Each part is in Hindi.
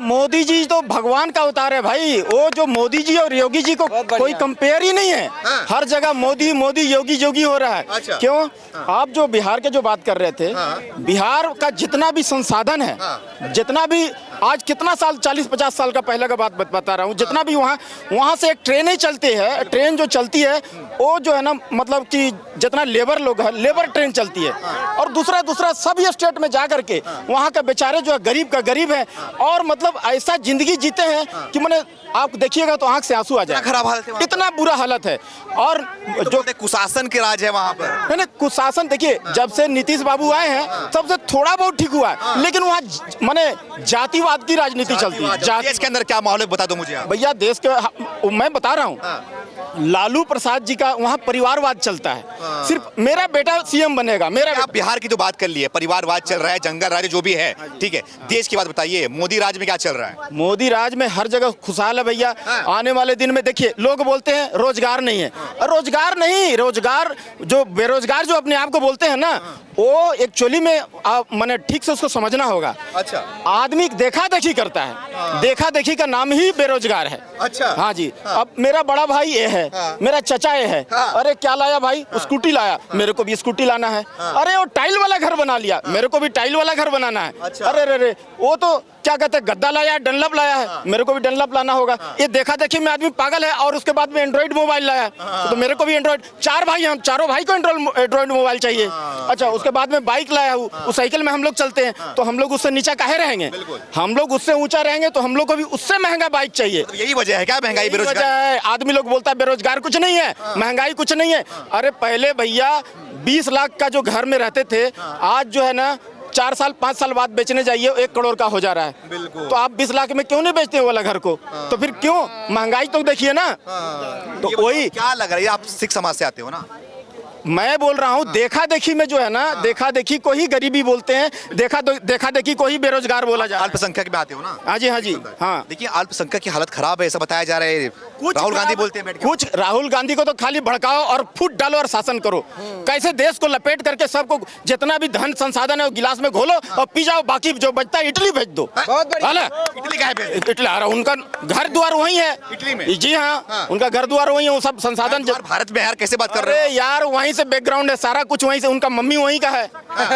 मोदी जी तो भगवान का अवतार है भाई। वो जो मोदी जी और योगी जी को कोई कंपेयर ही नहीं है। हाँ। हर जगह मोदी मोदी योगी योगी हो रहा है। अच्छा। क्यों? आप जो बिहार के जो बात कर रहे थे, बिहार का जितना भी संसाधन है, जितना भी आज कितना साल 40-50 साल का पहले का बात बता रहा हूँ, जितना भी वहाँ से एक ट्रेनें चलती है, ट्रेन जो चलती है वो जो है ना, मतलब कि जितना लेबर लोग है, लेबर ट्रेन चलती है। और दूसरा सभी स्टेट में जा करके वहाँ का बेचारे जो है गरीब का गरीब है, और मतलब ऐसा जिंदगी जीते हैं कि मैंने आप देखिएगा तो आंख से आंसू आ जाए। खराब हालत है, इतना बुरा हालत है। और तो जो कुशासन के राज है वहाँ पर। नहीं, कुशासन देखिए, जब से नीतीश बाबू आए हैं तब से थोड़ा बहुत ठीक हुआ है, लेकिन वहाँ माने जातिवाद की राजनीति चलती है। देश के अंदर क्या माहौल है बता दो मुझे आप। भैया देश के मैं बता रहा हूँ, लालू प्रसाद जी का वहाँ परिवारवाद चलता है। सिर्फ मेरा बेटा सीएम बनेगा, मेरा आप बिहार की तो बात कर लिए, परिवारवाद चल रहा है, जंगल राज जो भी है, ठीक है। देश की बात बताइए, मोदी राज में क्या चल रहा है? मोदी राज में हर जगह खुशहाल है भैया। आने वाले दिन में देखिए, लोग बोलते हैं रोजगार नहीं है। रोजगार नहीं, रोजगार जो बेरोजगार जो अपने आप को बोलते हैं ना, वो एक्चुअली में मैंने ठीक से उसको समझना होगा। अच्छा। आदमी देखा देखी करता है, देखा देखी का नाम ही बेरोजगार है। अच्छा। हाँ जी। अब मेरा बड़ा भाई ये है, मेरा चचा ये है। अरे क्या लाया भाई? स्कूटी लाया, मेरे को भी स्कूटी लाना है। अरे वो टाइल वाला घर बना लिया, मेरे को भी टाइल वाला घर बनाना है। अरे वो तो क्या कहते हैं, गद्दा लाया, डनलप लाया है, मेरे को भी डनलप लाना होगा। ये देखा देखी में आदमी पागल है। और उसके बाद में एंड्रॉइड मोबाइल लाया, तो मेरे को भी एंड्रॉइड। 4 भाई, हम चारों भाई को एंड्रॉइड मोबाइल चाहिए। अच्छा, उसके बाद में बाइक लाया हूँ, उस साइकिल में हम लोग चलते हैं, तो हम लोग उससे नीचा काहे रहेंगे? हम लोग उससे ऊंचा रहेंगे तो हम लोग को भी उससे महंगा बाइक चाहिए। यही वजह है क्या महंगाई, बेरोजगारी? है। आदमी लोग बोलता है बेरोजगार कुछ नहीं है, महंगाई कुछ नहीं है। अरे पहले भैया 20 लाख का जो घर में रहते थे, आज जो है ना 4 साल 5 साल बाद बेचने जाइए 1 करोड़ का हो जा रहा है। तो आप 20 लाख में क्यों नहीं बेचते हो वाला घर को? तो फिर क्यों? महंगाई तो देखिए ना। तो वही क्या लग रहा है, आप सिख समाज से आते हो ना? मैं बोल रहा हूँ, देखा देखी में जो है ना, देखा देखी को ही गरीबी बोलते हैं, देखा देखी को ही बेरोजगार बोला जाता है। अल्पसंख्यक में आते हो ना? हाँ जी, हाँ जी, हाँ। देखिए, अल्पसंख्यक की हालत खराब है ऐसा बताया जा रहा है। राहुल गांधी बोलते हैं बैठ के। कुछ राहुल गांधी को तो खाली भड़काओ और फूट डालो और शासन करो। कैसे देश को लपेट करके सबको जितना भी धन संसाधन है वो गिलास में घोलो और पी जाओ, बाकी जो बचता है इटली भेज दो। इटली का है? इटली आ रहा, उनका घर द्वार वही है इटली में। जी हाँ, उनका घर द्वार वही है, वो सब संसाधन। भारत में यार कैसे बात कर रहे अरे यार, वहीं से बैकग्राउंड है, सारा कुछ वहीं से। उनका मम्मी वहीं का है।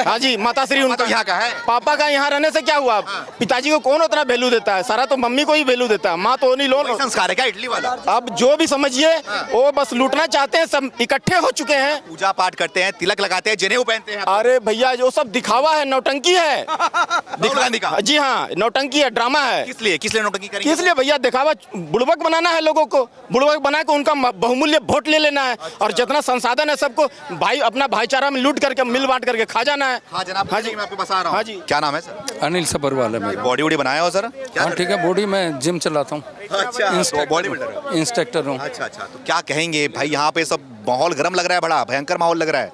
हाँ जी, माताश्री उनका यहाँ का है। पापा का यहाँ रहने से क्या हुआ? पिताजी को कौन उतना वैल्यू देता है? सारा तो मम्मी को ही वैल्यू देता है, माँ तो नहीं। लोन संस्कार है क्या इटली वाला? अब जो भी समझिए, वो बस लूटना चाहते हैं। सब इकट्ठे हो चुके हैं, पूजा पाठ करते हैं, तिलक लगाते हैं, जनेऊ पहनते हैं। अरे भैया जो सब दिखावा है, नौटंकी है। गांधी का? जी हाँ, नौटंकी है, ड्रामा है। किस लिए नौटंकी करेंगे? किस लिए भैया? दिखावा, बुड़बक बनाना है लोगों को, बुड़बक बना के उनका बहुमूल्य वोट ले लेना है। और जितना संसाधन है सबको भाई अपना भाईचारा में लूट करके मिल बांट करके खा जाना है। हाँ जनाब, हाँ जी, मैं आपको बता रहा हूँ। हाँ जी। क्या नाम है सर? अनिल सबरवाल है मेरा। बॉडी वॉडी बनाया हो सर? हाँ ठीक है, बॉडी में जिम चलाता हूँ। अच्छा, बॉडी बिल्डर, इंस्ट्रक्टर हूँ। अच्छा। तो क्या कहेंगे भाई, यहाँ पे सब माहौल गर्म लग रहा है, बड़ा भयंकर माहौल लग रहा है।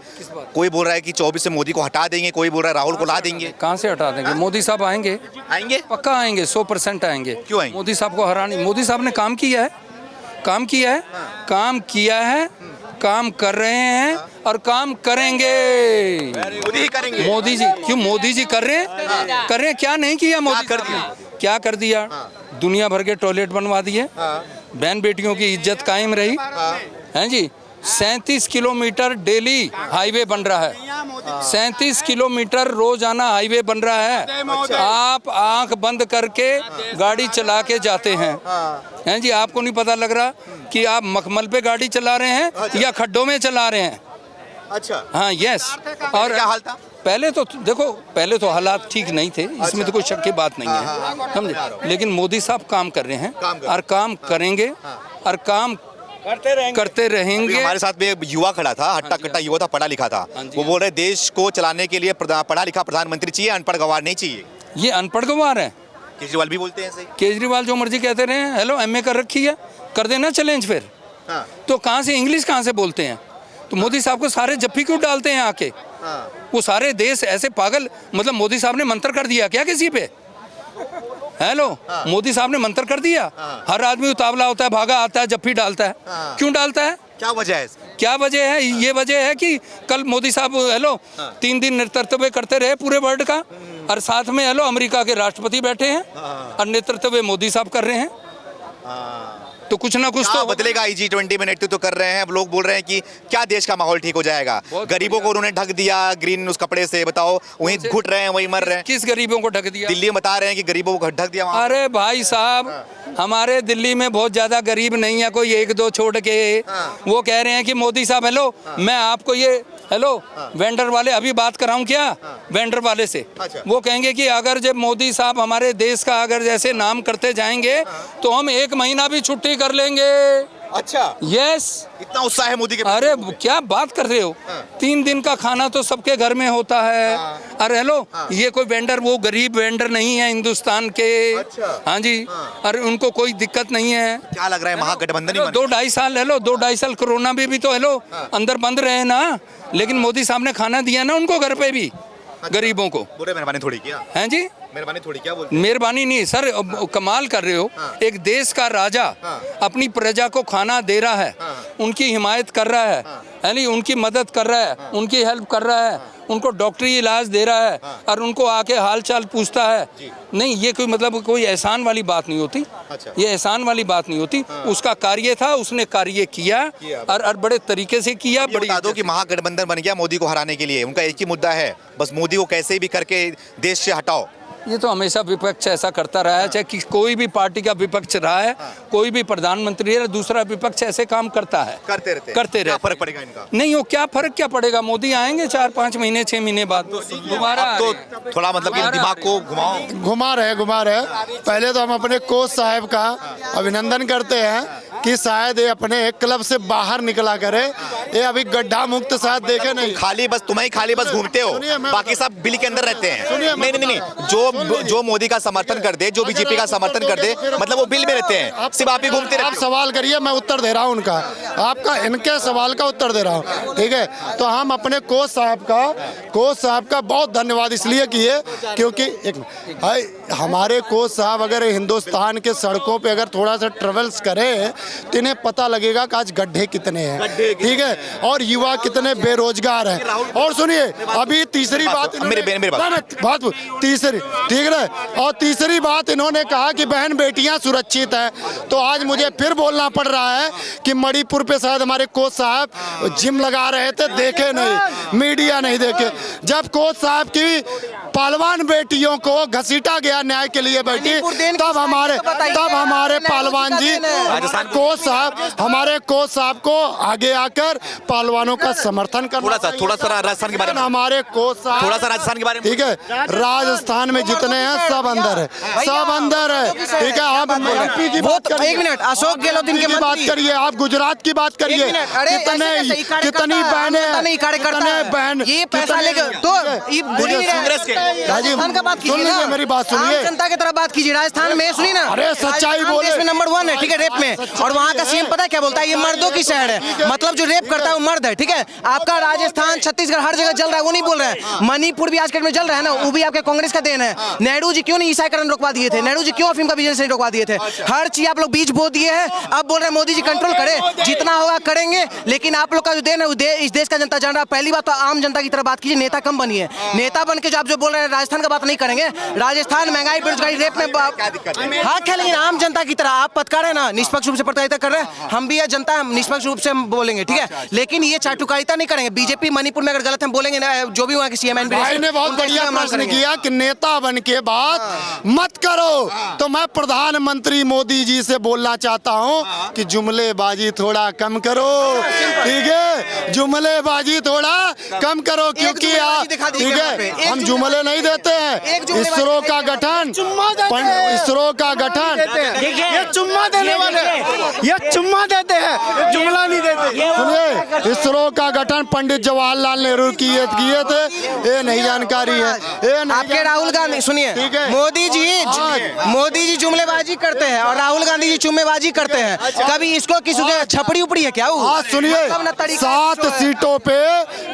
कोई बोल रहा है कि 24 से मोदी को हटा देंगे, कोई बोल रहा है राहुल को ला देंगे। कहाँ से हटा देंगे? मोदी साहब आएंगे, पक्का आएंगे, 100% आएंगे। क्यों आएंगे? मोदी साहब को हरानी। मोदी साहब ने काम किया है, काम किया है, काम कर रहे हैं और काम करेंगे। मोदी ही करेंगे। मोदी जी क्यों? मोदी जी कर रहे हैं। क्या नहीं किया मोदी? क्या कर दिया? दुनिया भर के टॉयलेट बनवा दिए, बहन बेटियों की इज्जत कायम रही हैं जी। 37 किलोमीटर डेली हाईवे बन रहा है, 37 किलोमीटर रोजाना हाईवे बन रहा है। आप आंख बंद करके गाड़ी चला के जाते हैं जी। आपको नहीं पता लग रहा कि आप मखमल पे गाड़ी चला रहे हैं या खड्डों में चला रहे हैं? अच्छा, हाँ, यस। और क्या हाल था? पहले तो देखो, पहले तो हालात ठीक नहीं थे, इसमें तो कोई शक की बात नहीं है, समझे। लेकिन मोदी साहब काम कर रहे हैं और काम करेंगे और काम करते रहेंगे। हमारे साथ में एक युवा खड़ा था, हट्टा कट्टा युवा था, पढ़ा लिखा था। वो बोल रहे देश को चलाने के लिए पढ़ा लिखा प्रधानमंत्री चाहिए, अनपढ़ गंवार नहीं चाहिए। ये अनपढ़ गंवार है? केजरीवाल भी बोलते हैं ऐसे। केजरीवाल जो मर्जी कहते रहे, हेलो MA कर रखी है, कर देना चैलेंज फिर। तो कहाँ से इंग्लिश कहाँ से बोलते हैं? तो मोदी साहब को सारे जप्फी क्यों डालते हैं आके? वो सारे देश ऐसे पागल, मतलब मोदी साहब ने मंत्र कर दिया क्या किसी पे? हेलो, मोदी साहब ने मंत्र कर दिया। हर आदमी उतावला होता है, भागा आता है, जप्फी डालता है। क्यों डालता है? क्या वजह है? क्या वजह है? ये वजह है कि कल मोदी साहब 3 दिन नेतृत्व करते रहे पूरे वर्ल्ड का, और साथ में हेलो अमेरिका के राष्ट्रपति बैठे हैं और नेतृत्व वे मोदी साहब कर रहे हैं। तो कुछ ना कुछ तो बदलेगा। G20 में नेतृत्व कर रहे हैं, अब लोग बोल रहे हैं कि क्या देश का माहौल ठीक हो जाएगा। गरीबों को उन्होंने ढक दिया ग्रीन उस कपड़े से, बताओ वहीं घुट रहे हैं वहीं मर रहे हैं। किस गरीबों को ढक दिया? दिल्ली में बता रहे हैं कि गरीबों को ढक दिया वहाँ। अरे भाई साहब हमारे दिल्ली में बहुत ज्यादा गरीब नहीं है, कोई एक दो छोड़ के। वो कह रहे हैं कि मोदी साहब हेलो मैं आपको ये हेलो वेंडर वाले अभी बात कराऊं क्या वेंडर वाले से। वो कहेंगे कि अगर जब मोदी साहब हमारे देश का अगर जैसे नाम करते जाएंगे तो हम 1 महीना भी छुट्टी कर लेंगे। अच्छा, यस, इतना उत्साह है मोदी के। अरे क्या बात कर रहे हो, 3 दिन का खाना तो सबके घर में होता है। अरे हेलो ये कोई वेंडर वो गरीब वेंडर नहीं है हिंदुस्तान के। हाँ जी, अरे उनको कोई दिक्कत नहीं है। क्या लग रहा है महागठबंधन ही 2-2.5 साल हेलो 2-2.5 साल कोरोना में भी तो हेलो अंदर बंद रहे ना, लेकिन मोदी साहब ने खाना दिया ना उनको घर पे भी, गरीबों को। बोले मेहरबानी थोड़ी किया हैं जी, मेहरबानी थोड़ी क्या बोलते? मेहरबानी नहीं सर, कमाल कर रहे हो। एक देश का राजा अपनी प्रजा को खाना दे रहा है, उनकी हिमायत कर रहा है, यानी उनकी मदद कर रहा है, उनकी हेल्प कर रहा है, उनको डॉक्टरी इलाज दे रहा है और उनको आके हाल चाल पूछता है। नहीं ये कोई मतलब कोई एहसान वाली बात नहीं होती। ये एहसान वाली बात नहीं होती। उसका कार्य था, उसने कार्य किया और बड़े तरीके से किया। बता दो कि महागठबंधन बन गया मोदी को हराने के लिए, उनका एक ही मुद्दा है, बस मोदी को कैसे भी करके देश से हटाओ। ये तो हमेशा विपक्ष ऐसा करता रहा है, चाहे कि कोई भी पार्टी का विपक्ष रहा है, कोई भी प्रधानमंत्री है, दूसरा विपक्ष ऐसे काम करता है, करते रहते। क्या फर्क पड़ेगा इनका? नहीं, वो क्या फर्क क्या पड़ेगा, मोदी आएंगे 4-5 महीने 6 महीने बाद दोबारा। तो थोड़ा मतलब कि दिमाग को घुमा रहे। पहले तो हम अपने कोच साहब का अभिनंदन करते हैं कि शायद ये अपने क्लब से बाहर निकला करे। ये अभी गड्ढा मुक्त शायद देखे नहीं, खाली बस घूमते हो, बाकी सब बिल के अंदर रहते हैं। नहीं, जो मोदी का समर्थन कर दे, जो बीजेपी का समर्थन कर दे, मतलब वो बिल में रहते हैं, सिर्फ आप ही घूमते रहते। आप सवाल करिए, मैं उत्तर दे रहा हूँ उनका, आपका इनके सवाल का उत्तर दे रहा हूँ, ठीक है। तो हम अपने कोच साहब का बहुत धन्यवाद इसलिए किए क्योंकि हमारे कोच साहब अगर हिंदुस्तान के सड़कों पे अगर थोड़ा सा ट्रेवल्स करें तो इन्हें पता लगेगा कि आज गड्ढे कितने हैं, ठीक है, और युवा कितने बेरोजगार हैं। और सुनिए अभी तीसरी बात, तीसरी, ठीक है, और तीसरी बात इन्होंने कहा कि बहन बेटियां सुरक्षित हैं। तो आज मुझे फिर बोलना पड़ रहा है कि मणिपुर पे शायद हमारे कोच साहब जिम लगा रहे थे, देखे नहीं, मीडिया नहीं देखे। जब कोच साहब की पहलवान बेटियों को घसीटा गया न्याय के लिए बैठी, तब हमारे पहलवान जी हमारे कोच साहब को आगे आकर पहलवानों का समर्थन करना। थोड़ा सा राजस्थान के बारे में, हमारे कोच साहब थोड़ा सा राजस्थान के बारे में, ठीक है, राजस्थान में जितने हैं सब अंदर है, ठीक है। आप एमपी की बात करिए, 1 मिनट, अशोक गहलोत इनके की बात करिए, आप गुजरात की बात करिए, कितनी बहनें, ये पैसा लेकर तो कांग्रेस के राजस्थान का बात कीजिए ना, मेरी बात सुनिए, जनता की तरह बात कीजिए। राजस्थान में सुनिए ना, अरे सच्चाई बोले, देश में नंबर 1 है, ठीक है, रेप में, और वहाँ का सीएम पता है क्या बोलता है, ये मर्दों की शहर है, मतलब जो रेप करता है वो मर्द है, ठीक है। आपका राजस्थान छत्तीसगढ़ हर जगह जल रहा है, वो नहीं बोल रहे हैं, मणिपुर भी आज के डेट में जल रहा है ना, वो भी आपके कांग्रेस का देन है। नेहरू जी क्यों नहीं ईसाईकरण रोकवा दिए थे, नेहरू जी क्यों अफीम का बिजनेस नहीं रोकवा दिए थे, हर चीज आप लोग बीज बो दिए हैं। अब बोल रहे हैं मोदी जी कंट्रोल करे, जितना होगा करेंगे, लेकिन आप लोग का जो देन है इस देश का जनता जान रहा है। पहली बात तो आम जनता की तरह बात कीजिए, नेता कम बनिए, नेता बन के जो आप जो बोल रहे हैं राजस्थान का बात नहीं करेंगे। राजस्थान महंगाई बेरोजगारी रेप में हक है, लेकिन आम जनता की तरह आप पत्रकार है ना, निष्पक्ष रूप से पत्रकारिता कर रहे हैं, हम भी यह जनता हम निष्पक्ष रूप से हम बोलेंगे, ठीक है, लेकिन ये चाटुकारिता नहीं करेंगे। बीजेपी मणिपुर में अगर गलत हम बोलेंगे ना, जो भी वहाँ के सीएम भाई ने बहुत बढ़िया प्रश्न किया कि नेता बन के बात मत करो, तो मैं प्रधानमंत्री मोदी जी से बोलना चाहता हूं कि जुमलेबाजी थोड़ा कम करो, ठीक है, जुमलेबाजी थोड़ा कम करो, क्योंकि आप, ठीक है, हम जुमले नहीं देते हैं। इसरो का गठन, ये चुम्मा देने वाले, ये चुम्मा देते हैं, जुमला नहीं देते। सुनिए, इसरो का गठन पंडित जवाहरलाल नेहरू किए थे, ये नहीं जानकारी है। आपके राहुल गांधी, सुनिए, मोदी जी जुमलेबाजी करते हैं और राहुल गांधी जी जुम्मेबाजी करते हैं, कभी इसको किसी के छपड़ी उपड़ी है क्या? आज सुनिए, 7 सीटों पे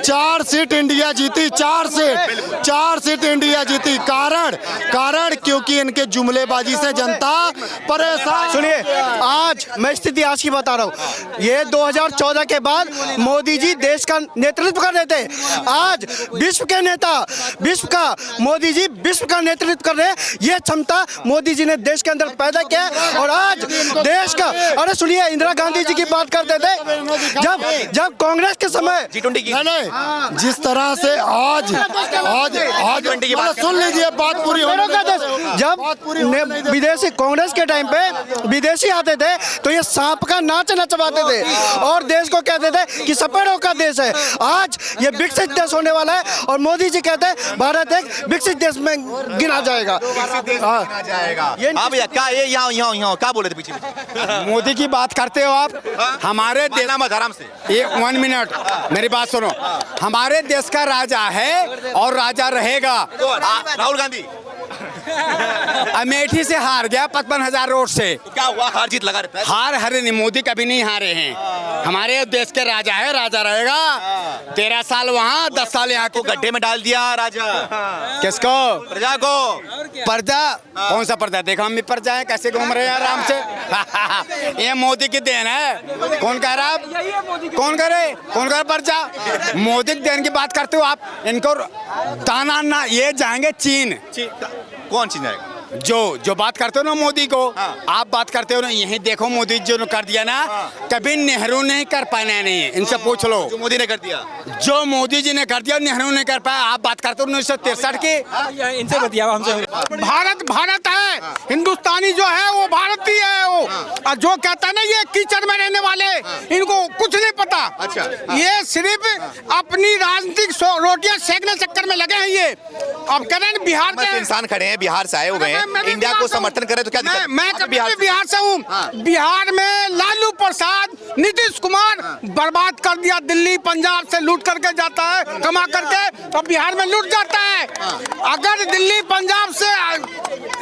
4 सीट इंडिया जीती, 4 सीट इंडिया जीती। कारण क्योंकि इनके जुमलेबाजी से जनता परेशान। सुनिए, आज मैं स्थिति आज की बता रहा हूँ, ये 2014 के बाद मोदी जी देश का नेतृत्व कर रहे थे। आज विश्व के नेता, विश्व का मोदी जी विश्व का नेतृत्व कर रहे हैं। ये क्षमता मोदी जी ने देश के अंदर पैदा किया है। और आज देश का, अरे सुनिए, इंदिरा गांधी जी की बात करते थे जब कांग्रेस के समय G20 की नहीं, जिस तरह से आज सुन लीजिए, बात पूरी होने दीजिए। जब विदेशी कांग्रेस के टाइम पे विदेशी आते थे तो ये सांप का नाच नचवाते थे और देश को कहते थे कि सपेड़ों का देश है। आज ये विकसित देश होने वाला है और मोदी जी कहते हैं भारत एक विकसित देश में गिना जाएगा। हाँ भैया, क्या ये यहाँ क्या बोले थे पीछे? मोदी की बात करते हो आप? हमारे देश, आराम से, ये 1 मिनट मेरी बात सुनो। हमारे देश का राजा है और राजा रहेगा। राहुल गांधी अमेठी से हार गया 55,000 वोट से। तो क्या हुआ, हार जीत लगा रहता है? हार हरे नहीं, मोदी कभी नहीं हारे हैं। हमारे देश के राजा है, राजा रहेगा। 13 साल वहाँ, 10 साल यहाँ को गड्ढे में डाल दिया राजा। किसको? प्रजा को। प्रजा? कौन सा प्रजा? देखो हम भी प्रजा है, कैसे घूम रहे हैं आराम से। ये मोदी की देन है। कौन कह रहा है? कौन करे प्रजा? मोदी की देन की बात करते हो आप? इनको दाना ना, ये जाएंगे चीन। कौन चीन जाएगा? जो बात करते हो ना मोदी को, आप बात करते हो ना, यही देखो मोदी जो कर दिया ना, कभी नेहरू नहीं कर पाना नहीं है। इनसे पूछ लो, जो मोदी ने कर दिया, जो मोदी जी ने कर दिया नेहरू नहीं कर पाया। आप बात करते हो 1963 की, इनसे बतिया हमसे। भारत है, हिंदुस्तानी जो है वो भारतीय है। वो और जो कहता है ना ये कीचड़ में रहने वाले, इनको कुछ नहीं पता। अच्छा, ये सिर्फ अपनी राजनीतिक रोटियां सेकने चक्कर में लगे हैं। ये अब कह रहे हैं बिहार के इंसान खड़े हैं, बिहार से आए हुए हैं, इंडिया को समर्थन करे तो क्या दिक्कत? मैं बिहार से हूँ। बिहार में लालू प्रसाद, नीतीश कुमार बर्बाद कर दिया। दिल्ली पंजाब से लूट करके जाता है, कमा करके, तो बिहार में लूट जाता है। अगर दिल्ली पंजाब से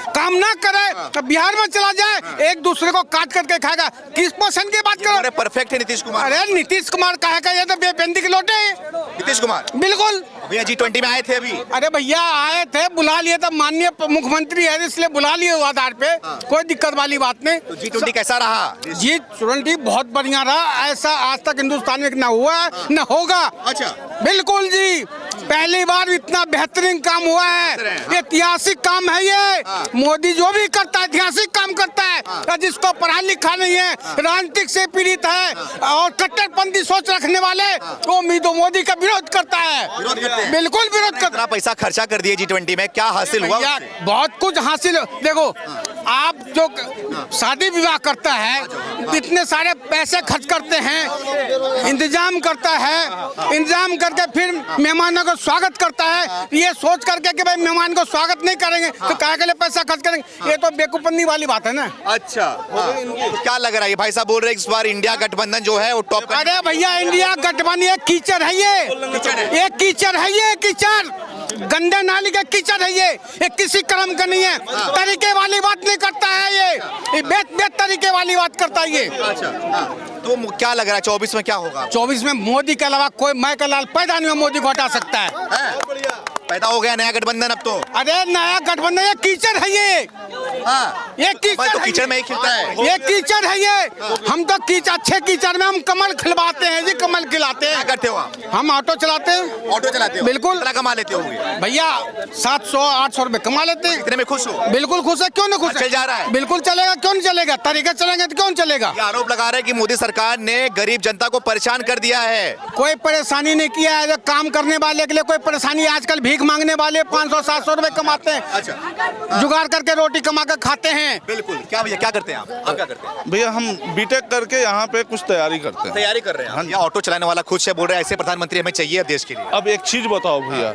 काम ना करे तो बिहार में चला जाए, एक दूसरे को काट करके खाएगा। किस पोषण की बात करो? परफेक्ट है नीतीश कुमार। अरे नीतीश कुमार कहे का, ये तो बेबंदी के लोटे हैं। नीतीश कुमार बिल्कुल। भैया G20 में आए थे अभी? अरे भैया आए थे, बुला लिए थे, माननीय मुख्यमंत्री है इसलिए बुला लिए आधार पे, कोई दिक्कत वाली बात नहीं। तो G20 कैसा रहा? G20 बहुत बढ़िया रहा। ऐसा आज तक हिंदुस्तान में ना हुआ है न होगा। अच्छा, बिल्कुल जी, पहली बार इतना बेहतरीन काम हुआ है। ऐतिहासिक काम है ये। मोदी जो भी करता है ऐतिहासिक काम करता है। जिसको पढ़ा लिखा नहीं है, राजनीतिक से पीड़ित है और कट्टरपंथी सोच रखने वाले, वो मोदी का विरोध करता है। बिल्कुल विरोध करता। इतना पैसा खर्चा कर दिए G20 में, क्या हासिल हुआ? बहुत कुछ हासिल। देखो, आप जो शादी विवाह करता है, इतने सारे पैसे खर्च करते हैं, इंतजाम करता है, इंतजाम करके फिर मेहमानों को स्वागत करता है। ये सोच करके कि भाई मेहमान को स्वागत नहीं करेंगे तो काहे के लिए पैसा खर्च करेंगे? ये तो बेवकूफी वाली बात है ना। अच्छा, तो क्या लग रहा है? भाई साहब बोल रहे हैं इस बार इंडिया गठबंधन जो है वो टॉप। अरे भैया, इंडिया गठबंधन एक कीचड़ है। ये कीचड़ है, ये कीचड़ गंदे नाली का कीचड़ है। ये किसी कर्म का नहीं है। तरीके वाली बात नहीं करता है। ये बेत तरीके वाली बात करता है ये। अच्छा, तो क्या लग रहा है 24 में क्या होगा? 24 में मोदी के अलावा कोई मैं का लाल पैदा नहीं, मोदी को हटा सकता है। पैदा हो गया नया गठबंधन अब तो। अरे नया गठबंधन, ये कीचड़ है। ये ये कीचड़ तो कीचड़ में ही खिलता है। ये कीचड़ है। ये हम तो अच्छे कीचड़ में हम कमल खिलवाते हैं जी, कमल खिलाते हैं। क्या करते हो आप? हम ऑटो चलाते हैं। ऑटो चलाते हो? बिल्कुल। कितना कमा लेते होंगे भैया? 700-800 रुपए कमा लेते हैं। इतने में खुश हो? बिल्कुल खुश है। क्यों नहीं खुश? चल जा रहा है। बिल्कुल चलेगा, क्यों नहीं चलेगा? तरीके चलेंगे तो क्यों चलेगा? ये आरोप लगा रहे हैं कि मोदी सरकार ने गरीब जनता को परेशान कर दिया है। कोई परेशानी नहीं किया है। काम करने वाले के लिए कोई परेशानी। आजकल भीख मांगने वाले 500-700 रुपए कमाते हैं। अच्छा, जुगाड़ करके रोटी कमा कर खाते हैं। बिल्कुल। क्या भैया, क्या करते हैं आप? क्या करते हैं? भैया हम बीटेक करके यहाँ पे कुछ तैयारी करते हैं। तैयारी कर रहे हैं। हाँ, ऑटो चलाने वाला खुश है, बोल रहे हैं ऐसे प्रधानमंत्री हमें चाहिए अब देश के लिए। अब एक चीज बताओ भैया,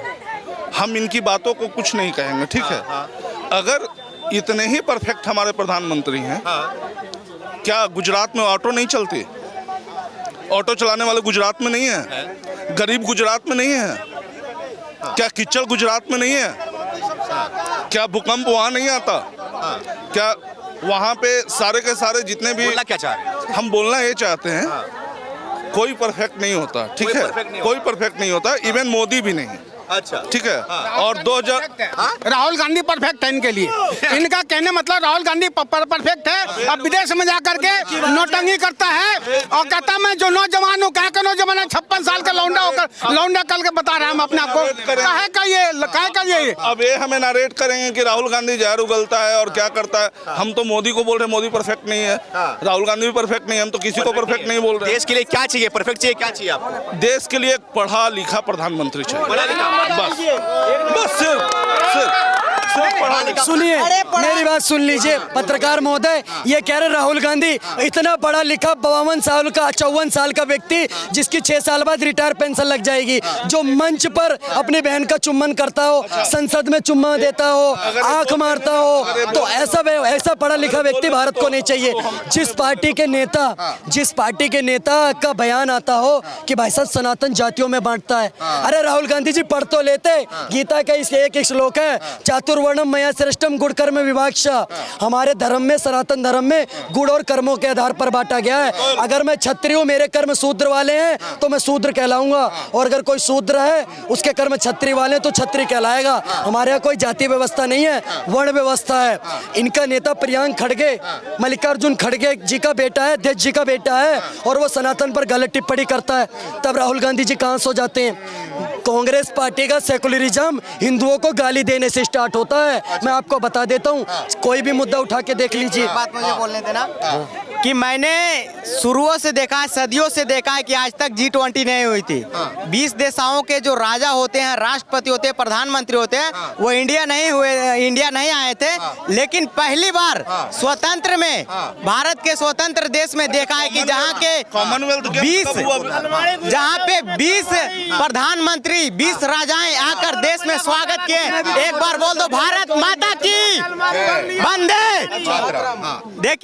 हम इनकी बातों को कुछ नहीं कहेंगे, ठीक है? अगर इतने ही परफेक्ट हमारे प्रधानमंत्री हैं, क्या गुजरात में ऑटो नहीं चलती? ऑटो चलाने वाले गुजरात में नहीं है? गरीब गुजरात में नहीं है? क्या कीचड़ गुजरात में नहीं है? क्या भूकंप वहाँ नहीं आता? क्या वहाँ पे सारे के सारे जितने भी, क्या चाह रहे हैं? हम बोलना ये चाहते हैं, कोई परफेक्ट नहीं होता, ठीक है? कोई परफेक्ट नहीं होता, इवन मोदी भी नहीं। अच्छा। ठीक है, और 2000 राहुल गांधी परफेक्ट है इनके लिए। इनका कहने मतलब राहुल गांधी परफेक्ट है। अब विदेश में जा करके नोटंगी करता है और कहता मैं जो नौजवान हूँ, क्या का नौजवान है, 56 साल का लौंडा होकर लौंडा कल के बता रहा है हम अपने आप को। काहे का ये अब ये हमें नरेट करेंगे कि राहुल गांधी जहर उगलता है और क्या करता है। हम तो मोदी को बोल रहे हैं मोदी परफेक्ट नहीं है, राहुल गांधी भी परफेक्ट नहीं है, हम तो किसी को परफेक्ट नहीं बोल रहे। देश के लिए क्या चाहिए, परफेक्ट चाहिए, क्या चाहिए आपको? देश के लिए एक पढ़ा लिखा प्रधानमंत्री चाहिए, पढ़ा लिखा। बस सिर्फ पढ़ा लिखा। सुनिए, मेरी बात सुन लीजिए पत्रकार महोदय, ये कह रहे राहुल गांधी इतना पढ़ा लिखा 52 साल का 54 साल का व्यक्ति जिसकी 6 साल बाद रिटायर पेंशन लग जाएगी, जो मंच पर अपनी बहन का चुम्बन करता हो, संसद में चुम्मा देता हो, आंख मारता हो, तो ऐसा पढ़ा लिखा व्यक्ति भारत को नहीं चाहिए। जिस पार्टी के नेता का बयान आता हो कि भाई साहब सनातन जातियों में बांटता है, अरे राहुल गांधी जी पढ़ तो लेते। गीता का इसके एक श्लोक है, चातुर्वर्णम मया श्रेष्ठम गुण कर्म विवाक्षा। हमारे धर्म में, सनातन धर्म में गुण और कर्मों के आधार पर बांटा गया है। अगर मैं क्षत्रिय हूँ, मेरे कर्म शूद्र वाले हैं तो मैं शूद्र कहलाऊंगा, और अगर कोई शूद्र है उसके कर्म क्षत्रिय वाले तो क्षत्रिय कहलाएगा। हमारे यहाँ कोई जाति व्यवस्था नहीं है, वर्ण व्यवस्था है। इनका नेता प्रियांक खड़गे, मल्लिकार्जुन खड़गे जी का बेटा है, अध्यक्ष जी का बेटा है, और वो सनातन पर गलत टिप्पणी करता है, तब राहुल गांधी जी कहाँ सो जाते हैं। कांग्रेस पार्टी का सेकुलरिज्म हिंदुओं को गाली देने से स्टार्ट होता है। मैं आपको बता देता हूँ, कोई भी मुद्दा उठा के देख लीजिए। बात मुझे बोलने देना कि मैंने शुरुओं से देखा है, सदियों से देखा है कि आज तक G20 नहीं हुई थी। 20 देशों के जो राजा होते हैं, राष्ट्रपति होते हैं, प्रधानमंत्री होते हैं, वो इंडिया नहीं आए थे। लेकिन पहली बार स्वतंत्र में, भारत के स्वतंत्र देश में देखा है कि जहाँ के कॉमनवेल्थ 20 प्रधानमंत्री, 20 राजाएं आकर देश में स्वागत किए। एक बार बोल दो भारत माता की वंदे। देखिए